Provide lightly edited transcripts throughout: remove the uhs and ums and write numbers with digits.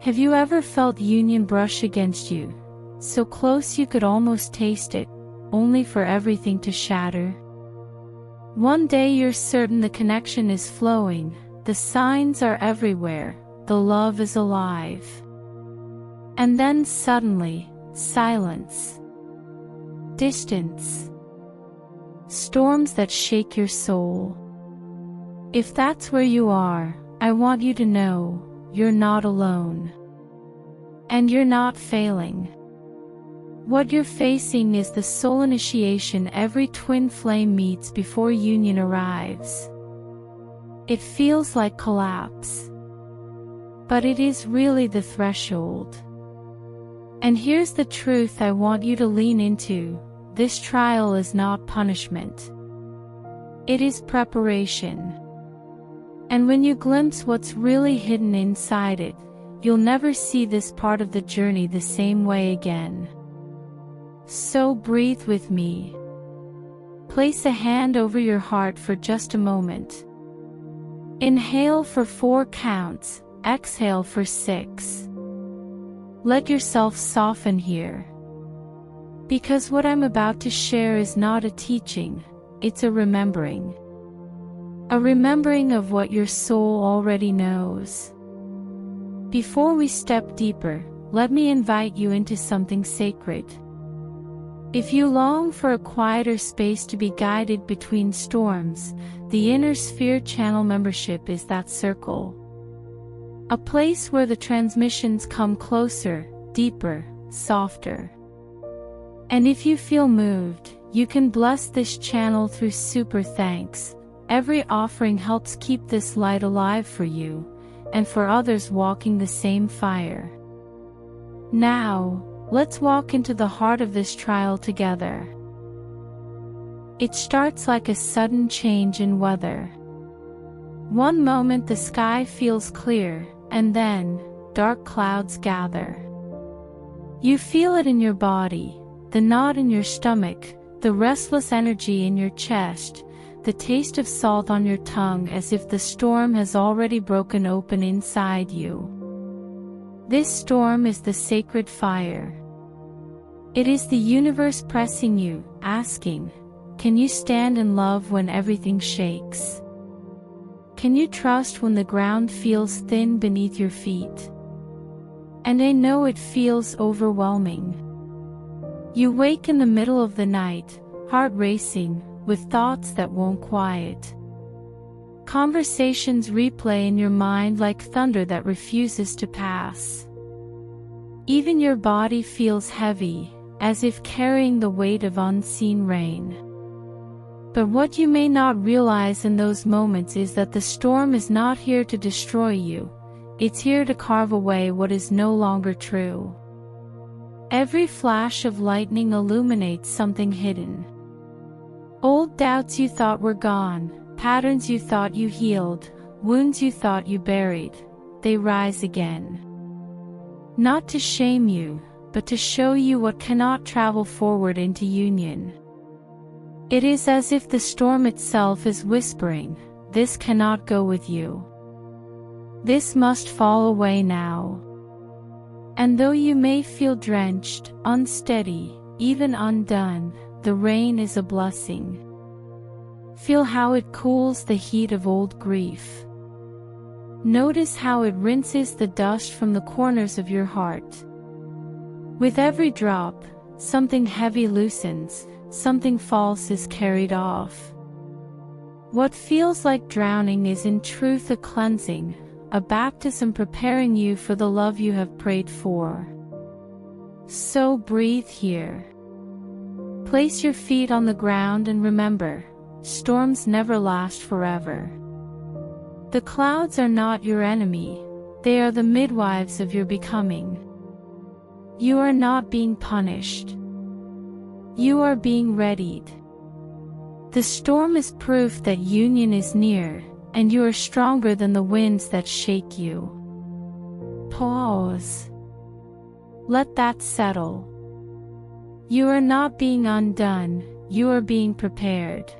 Have you ever felt union brush against you, so close you could almost taste it, only for everything to shatter? One day you're certain the connection is flowing, the signs are everywhere, the love is alive. And then suddenly, silence. Distance. Storms that shake your soul. If that's where you are, I want you to know, you're not alone. And you're not failing. What you're facing is the soul initiation every twin flame meets before union arrives. It feels like collapse. But it is really the threshold. And here's the truth I want you to lean into, this trial is not punishment. It is preparation. And when you glimpse what's really hidden inside it, you'll never see this part of the journey the same way again. So breathe with me. Place a hand over your heart for just a moment. Inhale for 4 counts, exhale for 6. Let yourself soften here. Because what I'm about to share is not a teaching, it's a remembering. A remembering of what your soul already knows. Before we step deeper, let me invite you into something sacred. If you long for a quieter space to be guided between storms, the Inner Sphere Channel membership is that circle. A place where the transmissions come closer, deeper, softer. And if you feel moved, you can bless this channel through super thanks. Every offering helps keep this light alive for you, and for others walking the same fire. Now, let's walk into the heart of this trial together. It starts like a sudden change in weather. One moment the sky feels clear, and then, dark clouds gather. You feel it in your body, the knot in your stomach, the restless energy in your chest, the taste of salt on your tongue as if the storm has already broken open inside you. This storm is the sacred fire. It is the universe pressing you, asking, can you stand in love when everything shakes? Can you trust when the ground feels thin beneath your feet? And I know it feels overwhelming. You wake in the middle of the night, heart racing, with thoughts that won't quiet. Conversations replay in your mind like thunder that refuses to pass. Even your body feels heavy, as if carrying the weight of unseen rain. But what you may not realize in those moments is that the storm is not here to destroy you, it's here to carve away what is no longer true. Every flash of lightning illuminates something hidden. Old doubts you thought were gone, patterns you thought you healed, wounds you thought you buried, they rise again. Not to shame you, but to show you what cannot travel forward into union. It is as if the storm itself is whispering, this cannot go with you. This must fall away now. And though you may feel drenched, unsteady, even undone, the rain is a blessing. Feel how it cools the heat of old grief. Notice how it rinses the dust from the corners of your heart. With every drop, something heavy loosens, something false is carried off. What feels like drowning is in truth a cleansing, a baptism preparing you for the love you have prayed for. So breathe here. Place your feet on the ground and remember, storms never last forever. The clouds are not your enemy, they are the midwives of your becoming. You are not being punished. You are being readied. The storm is proof that union is near, and you are stronger than the winds that shake you. Pause. Let that settle. You are not being undone, you are being prepared.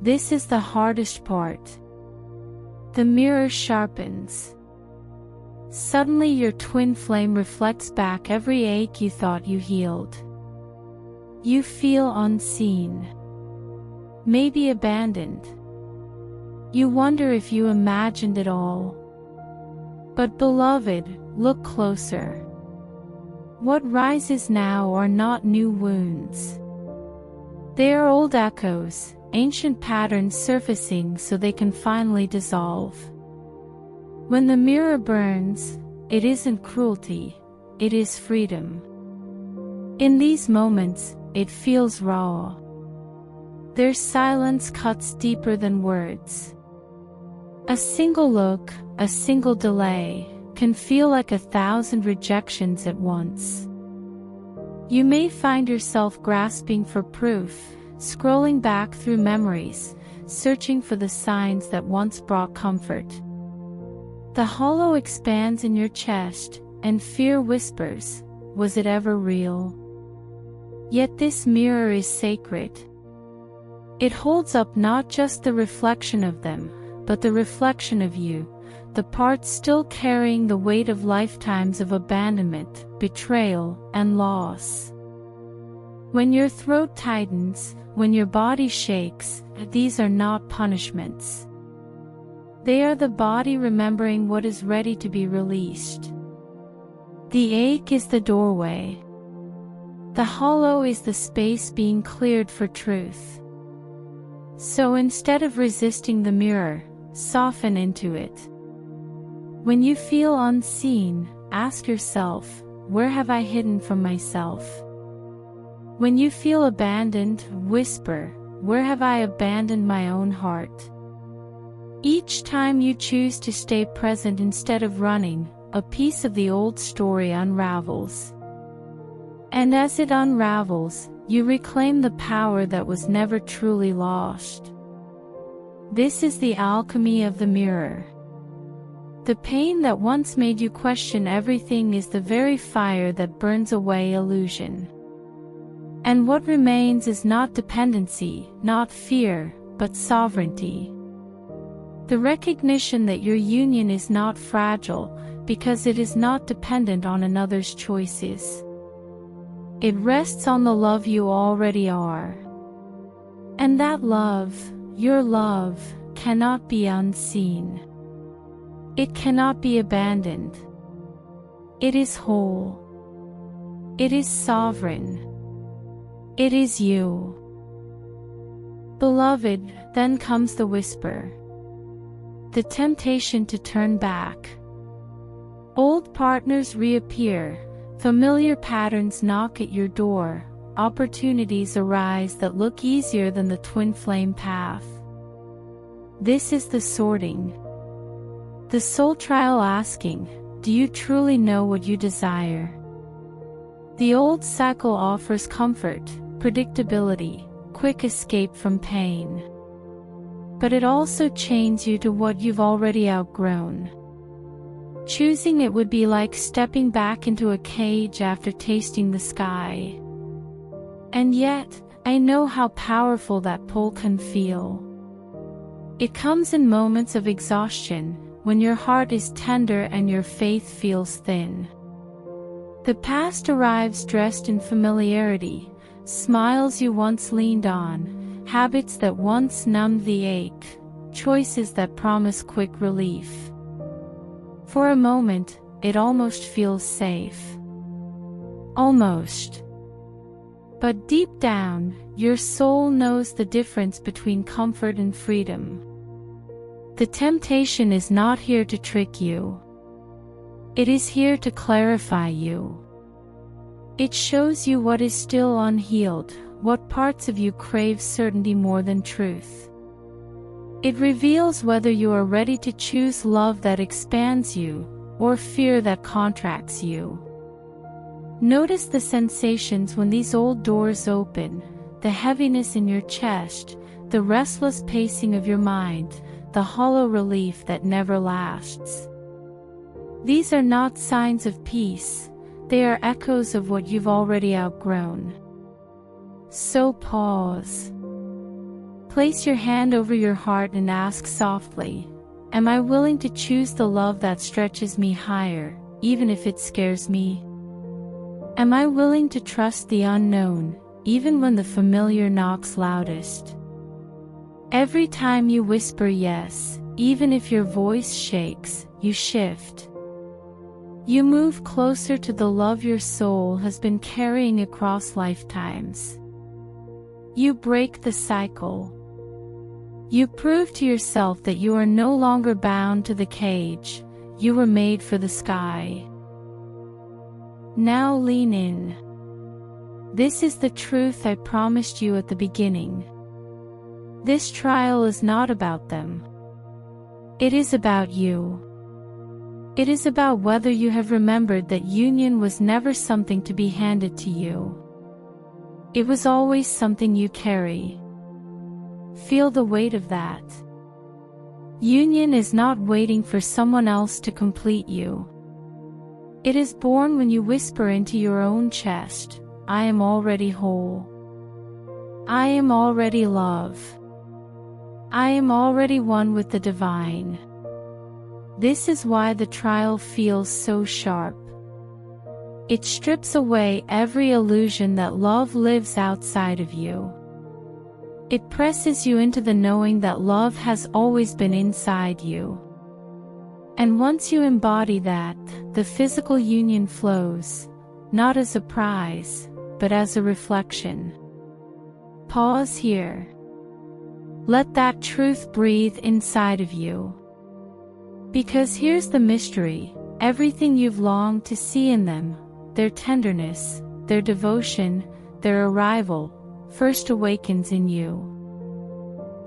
This is the hardest part. The mirror sharpens. Suddenly your twin flame reflects back every ache you thought you healed. You feel unseen, maybe abandoned. You wonder if you imagined it all. But beloved, look closer. What rises now are not new wounds. They are old echoes, ancient patterns surfacing so they can finally dissolve. When the mirror burns, it isn't cruelty, it is freedom. In these moments, it feels raw. Their silence cuts deeper than words. A single look, a single delay, can feel like 1,000 rejections at once. You may find yourself grasping for proof, scrolling back through memories, searching for the signs that once brought comfort. The hollow expands in your chest, and fear whispers, "Was it ever real?" Yet this mirror is sacred. It holds up not just the reflection of them, but the reflection of you, the parts still carrying the weight of lifetimes of abandonment, betrayal, and loss. When your throat tightens, when your body shakes, these are not punishments. They are the body remembering what is ready to be released. The ache is the doorway. The hollow is the space being cleared for truth. So instead of resisting the mirror, soften into it. When you feel unseen, ask yourself, where have I hidden from myself? When you feel abandoned, whisper, where have I abandoned my own heart? Each time you choose to stay present instead of running, a piece of the old story unravels. And as it unravels, you reclaim the power that was never truly lost. This is the alchemy of the mirror. The pain that once made you question everything is the very fire that burns away illusion. And what remains is not dependency, not fear, but sovereignty. The recognition that your union is not fragile, because it is not dependent on another's choices. It rests on the love you already are. And that love, your love, cannot be unseen. It cannot be abandoned. It is whole. It is sovereign. It is you. Beloved, then comes the whisper. The temptation to turn back. Old partners reappear, familiar patterns knock at your door, opportunities arise that look easier than the twin flame path. This is the sorting. The soul trial asking, do you truly know what you desire? The old cycle offers comfort, predictability, quick escape from pain. But it also chains you to what you've already outgrown. Choosing it would be like stepping back into a cage after tasting the sky. And yet, I know how powerful that pull can feel. It comes in moments of exhaustion, when your heart is tender and your faith feels thin. The past arrives dressed in familiarity, smiles you once leaned on, habits that once numbed the ache, choices that promise quick relief. For a moment, it almost feels safe. Almost. But deep down, your soul knows the difference between comfort and freedom. The temptation is not here to trick you. It is here to clarify you. It shows you what is still unhealed, what parts of you crave certainty more than truth. It reveals whether you are ready to choose love that expands you, or fear that contracts you. Notice the sensations when these old doors open, the heaviness in your chest, the restless pacing of your mind, the hollow relief that never lasts. These are not signs of peace, they are echoes of what you've already outgrown. So pause. Place your hand over your heart and ask softly, Am I willing to choose the love that stretches me higher, even if it scares me? Am I willing to trust the unknown, even when the familiar knocks loudest? Every time you whisper yes, even if your voice shakes, you shift. You move closer to the love your soul has been carrying across lifetimes. You break the cycle. You prove to yourself that you are no longer bound to the cage. You were made for the sky. Now lean in. This is the truth I promised you at the beginning. This trial is not about them. It is about you. It is about whether you have remembered that union was never something to be handed to you. It was always something you carry. Feel the weight of that. Union is not waiting for someone else to complete you. It is born when you whisper into your own chest, I am already whole. I am already love. I am already one with the divine. This is why the trial feels so sharp. It strips away every illusion that love lives outside of you. It presses you into the knowing that love has always been inside you. And once you embody that, the physical union flows, not as a prize, but as a reflection. Pause here. Let that truth breathe inside of you. Because here's the mystery, everything you've longed to see in them, their tenderness, their devotion, their arrival, first awakens in you.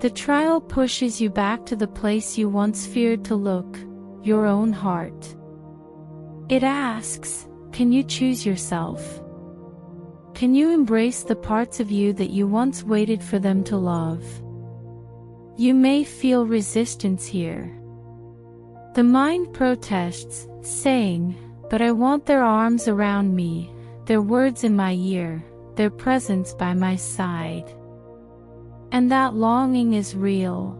The trial pushes you back to the place you once feared to look, your own heart. It asks, can you choose yourself? Can you embrace the parts of you that you once waited for them to love? You may feel resistance here. The mind protests, saying, but I want their arms around me, their words in my ear, their presence by my side. And that longing is real.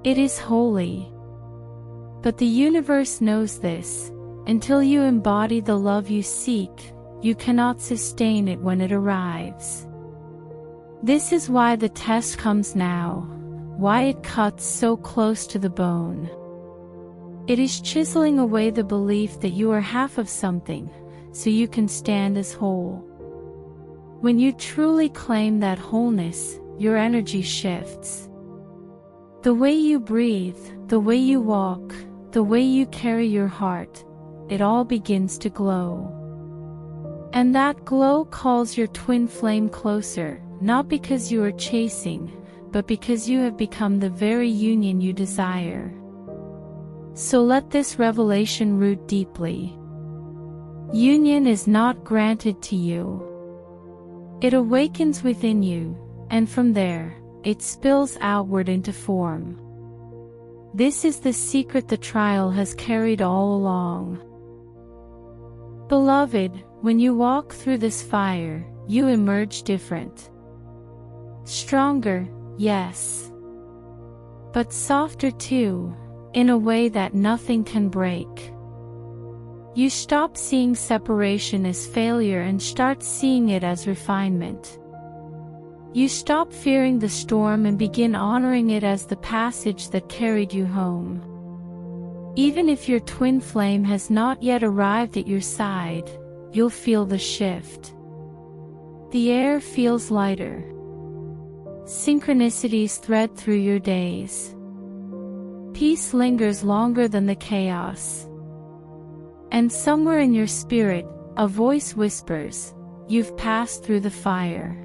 It is holy. But the universe knows this. Until you embody the love you seek, you cannot sustain it when it arrives. This is why the test comes now, why it cuts so close to the bone. It is chiseling away the belief that you are half of something, so you can stand as whole. When you truly claim that wholeness, your energy shifts. The way you breathe, the way you walk, the way you carry your heart, it all begins to glow. And that glow calls your twin flame closer, not because you are chasing, but because you have become the very union you desire. So let this revelation root deeply. Union is not granted to you. It awakens within you, and from there, it spills outward into form. This is the secret the trial has carried all along. Beloved, when you walk through this fire, you emerge different. Stronger, yes. But softer too, in a way that nothing can break. You stop seeing separation as failure and start seeing it as refinement. You stop fearing the storm and begin honoring it as the passage that carried you home. Even if your twin flame has not yet arrived at your side, you'll feel the shift. The air feels lighter. Synchronicities thread through your days. Peace lingers longer than the chaos. And somewhere in your spirit, a voice whispers, you've passed through the fire.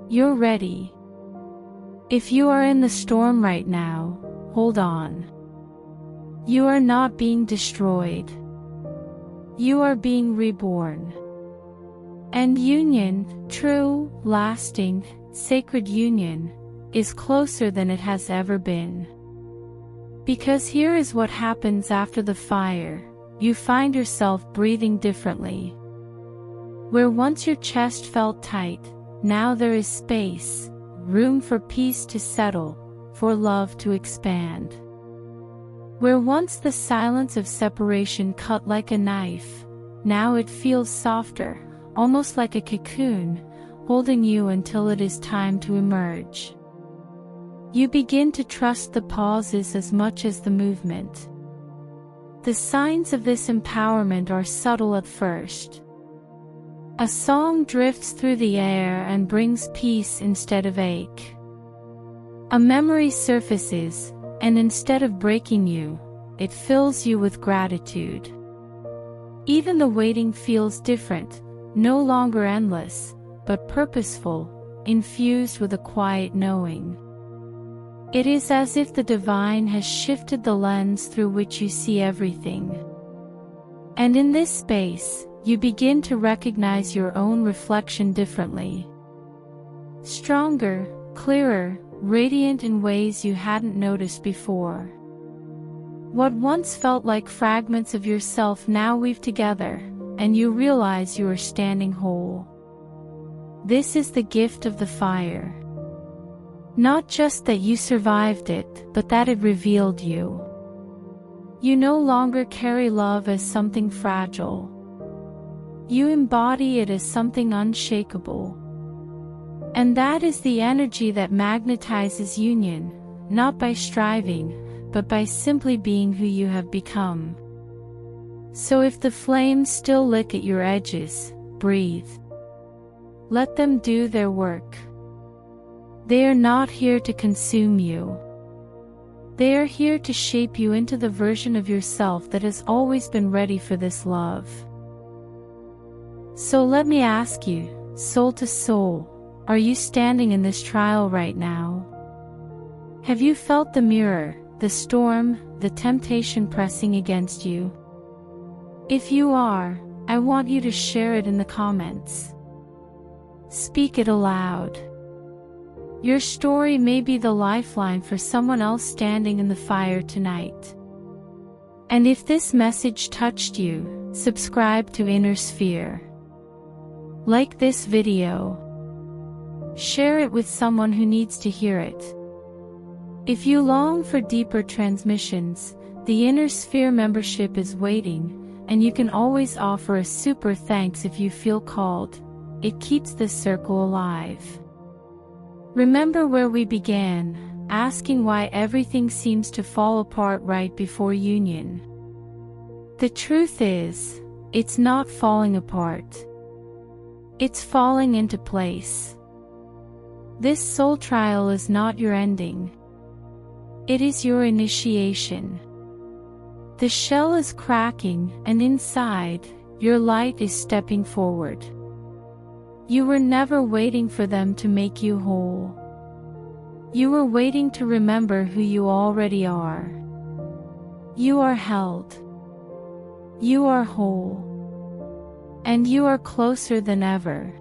You're ready. If you are in the storm right now, hold on. You are not being destroyed. You are being reborn. And union, true, lasting, sacred union, is closer than it has ever been. Because here is what happens after the fire, you find yourself breathing differently. Where once your chest felt tight, now there is space, room for peace to settle, for love to expand. Where once the silence of separation cut like a knife, now it feels softer, almost like a cocoon, holding you until it is time to emerge. You begin to trust the pauses as much as the movement. The signs of this empowerment are subtle at first. A song drifts through the air and brings peace instead of ache. A memory surfaces, and instead of breaking you, it fills you with gratitude. Even the waiting feels different, no longer endless, but purposeful, infused with a quiet knowing. It is as if the divine has shifted the lens through which you see everything. And in this space, you begin to recognize your own reflection differently. Stronger, clearer, radiant in ways you hadn't noticed before. What once felt like fragments of yourself now weave together, and you realize you are standing whole. This is the gift of the fire. Not just that you survived it, but that it revealed you. You no longer carry love as something fragile. You embody it as something unshakable. And that is the energy that magnetizes union, not by striving, but by simply being who you have become. So if the flames still lick at your edges, breathe. Let them do their work. They are not here to consume you. They are here to shape you into the version of yourself that has always been ready for this love. So let me ask you, soul to soul, are you standing in this trial right now? Have you felt the mirror, the storm, the temptation pressing against you? If you are, I want you to share it in the comments. Speak it aloud. Your story may be the lifeline for someone else standing in the fire tonight. And if this message touched you, subscribe to Inner Sphere. Like this video. Share it with someone who needs to hear it. If you long for deeper transmissions, the Inner Sphere membership is waiting, and you can always offer a super thanks if you feel called. It keeps this circle alive. Remember where we began, asking why everything seems to fall apart right before union. The truth is, it's not falling apart. It's falling into place. This soul trial is not your ending. It is your initiation. The shell is cracking, and inside, your light is stepping forward. You were never waiting for them to make you whole. You were waiting to remember who you already are. You are held. You are whole. And you are closer than ever.